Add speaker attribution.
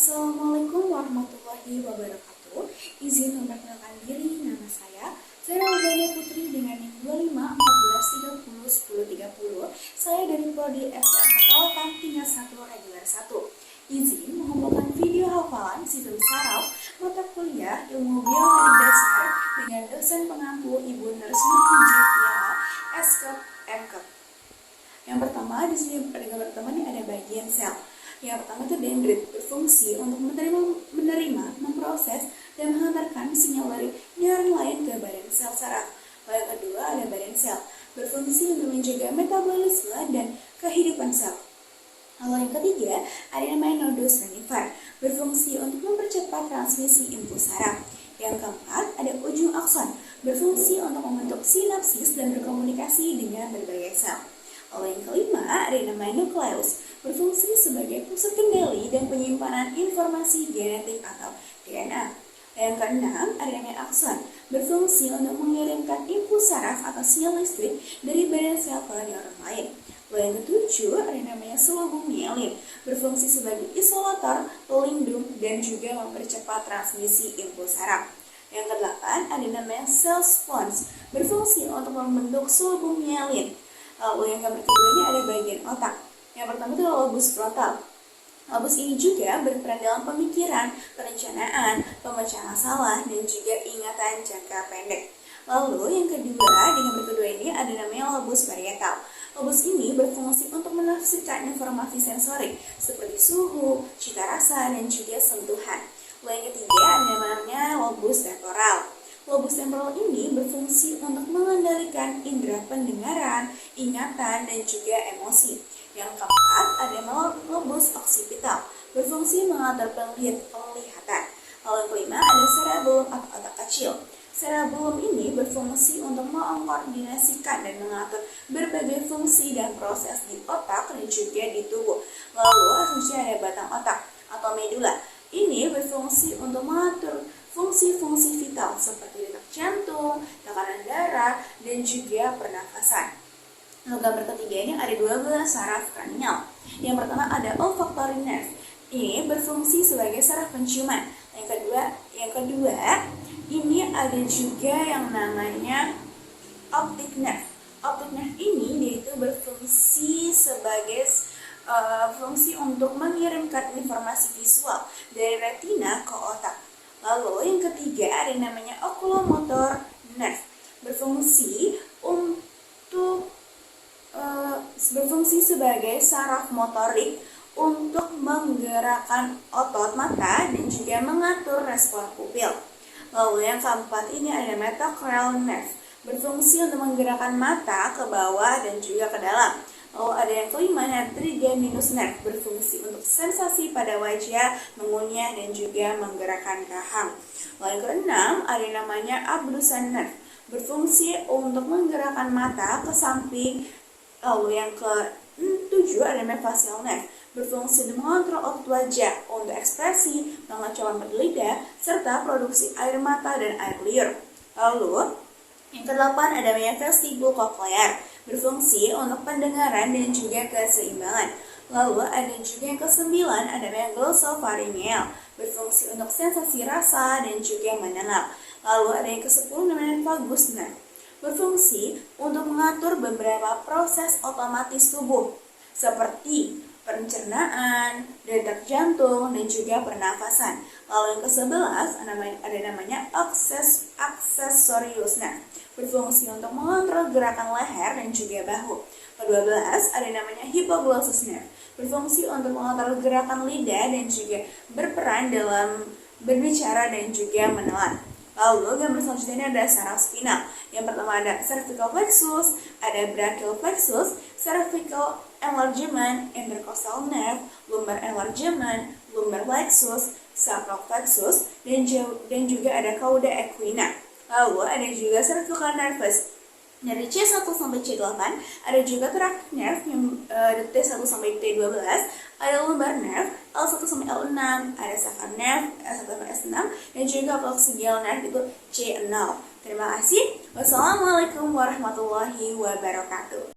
Speaker 1: Assalamualaikum warahmatullahi wabarakatuh. Izin memperkenalkan diri, nama saya Zara Uganda Putri dengan NIM 25 14 30 10 30. Saya dari Prodi STM Pekalongan tingkat 1 reguler 1. Izin mengumpulkan video hafalan sistem saraf mata kuliah ilmu biologi dasar dengan dosen pengampu Ibu Nursinah Hijrah SKEP MKEP. Yang pertama di sini pada gambar pertama ini ada bagian sel. Yang pertama itu dendrit, berfungsi untuk menerima, memproses, dan menghantarkan sinyal dari neuron lain ke badan sel saraf. Lalu yang kedua ada badan sel, berfungsi untuk menjaga metabolisme dan kehidupan sel. Lalu yang ketiga ada yang namanya nodus renifer, berfungsi untuk mempercepat transmisi impuls saraf. Yang keempat ada ujung akson, berfungsi untuk membentuk sinapsis dan berkomunikasi dengan berbagai sel. Lalu yang kelima ada yang namanya nukleus, berfungsi sebagai pusat kendali dan penyimpanan informasi genetik atau DNA. Yang keenam ada yang namanya akson, berfungsi untuk mengirimkan impuls saraf atau sinyal listrik dari badan sel ke neuron lain. Lalu yang ketujuh ada yang namanya selubung mielin, berfungsi sebagai isolator, pelindung, dan juga mempercepat transmisi impuls saraf. Yang kedelapan ada yang namanya sel spons, berfungsi untuk membentuk selubung mielin. Lalu yang gambar kedua ini ada bagian otak. Yang pertama itu lobus frontal. Lobus ini juga berperan dalam pemikiran, perencanaan, pemecahan masalah, dan juga ingatan jangka pendek. Lalu yang kedua, di gambar kedua ini ada namanya lobus parietal. Lobus ini berfungsi untuk menafsirkan informasi sensorik seperti suhu, cita rasa, dan juga sentuhan. Lalu yang ketiga ada namanya lobus temporal. Lobus temporal ini berfungsi untuk mengendalikan indera pendengaran, ingatan, dan juga emosi. Yang keempat ada lobus occipital, berfungsi mengatur penglihatan. Lalu yang kelima ada cerebellum atau otak kecil. Cerebellum ini berfungsi untuk mengkoordinasikan dan mengatur berbagai fungsi dan proses di otak dan juga di tubuh. Lalu selanjutnya ada batang otak atau medula. Ini berfungsi untuk mengatur fungsi-fungsi vital seperti detak jantung, tekanan darah, dan juga pernafasan. Lalu gambar ketiga ini ada 12 saraf kranial. Yang pertama ada olfactory nerve. Ini berfungsi sebagai saraf penciuman. Yang kedua ini ada juga yang namanya optic nerve. Optic nerve ini yaitu berfungsi sebagai fungsi untuk mengirimkan informasi visual dari retina ke otak. Lalu yang ketiga ada yang namanya oculomotor nerve, berfungsi sebagai saraf motorik untuk menggerakkan otot mata dan juga mengatur respon pupil. Lalu yang keempat ini ada metacranial nerve, berfungsi untuk menggerakkan mata ke bawah dan juga ke dalam. Lalu ada yang kelima, trigeminus nerve, berfungsi untuk sensasi pada wajah, mengunyah, dan juga menggerakkan rahang. Lalu yang keenam, ada yang namanya abducens nerve, berfungsi untuk menggerakkan mata ke samping. Lalu yang ketujuh, ada yang facial nerve, berfungsi untuk mengontrol otot wajah untuk ekspresi, pengacauan pada lidah, serta produksi air mata dan air liur. Lalu yang kedelapan ada namanya vestibul cochlear, berfungsi untuk pendengaran dan juga keseimbangan. Lalu ada juga yang kesembilan ada namanya glossopharyngeal, berfungsi untuk sensasi rasa dan juga mendengar. Lalu ada yang kesepuluh namanya vagus nerve, berfungsi untuk mengatur beberapa proses otomatis tubuh seperti pencernaan, detak jantung, dan juga pernafasan. Lalu yang ke-11 ada namanya accessorius nerve, berfungsi untuk mengontrol gerakan leher dan juga bahu. Ke-12 ada namanya hypoglossal nerve, berfungsi untuk mengontrol gerakan lidah dan juga berperan dalam berbicara dan juga menelan. Lalu gambar selanjutnya ini ada saraf spinal. Yang pertama ada cervical plexus, ada brachial plexus, cervical enlargement, intercostal nerve, lumbar enlargement, lumbar plexus, sacral plexus, dan juga ada cauda equina. Lalu ada juga cervical nervus dari C1 sampai C8, ada juga thoracic nerve yang T1 sampai T12, ada lumbar nerve L1 sampai L6, ada sacral nerve S1 sampai S6, dan juga coccygeal nerve itu C0. Terima kasih. Wassalamualaikum warahmatullahi wabarakatuh.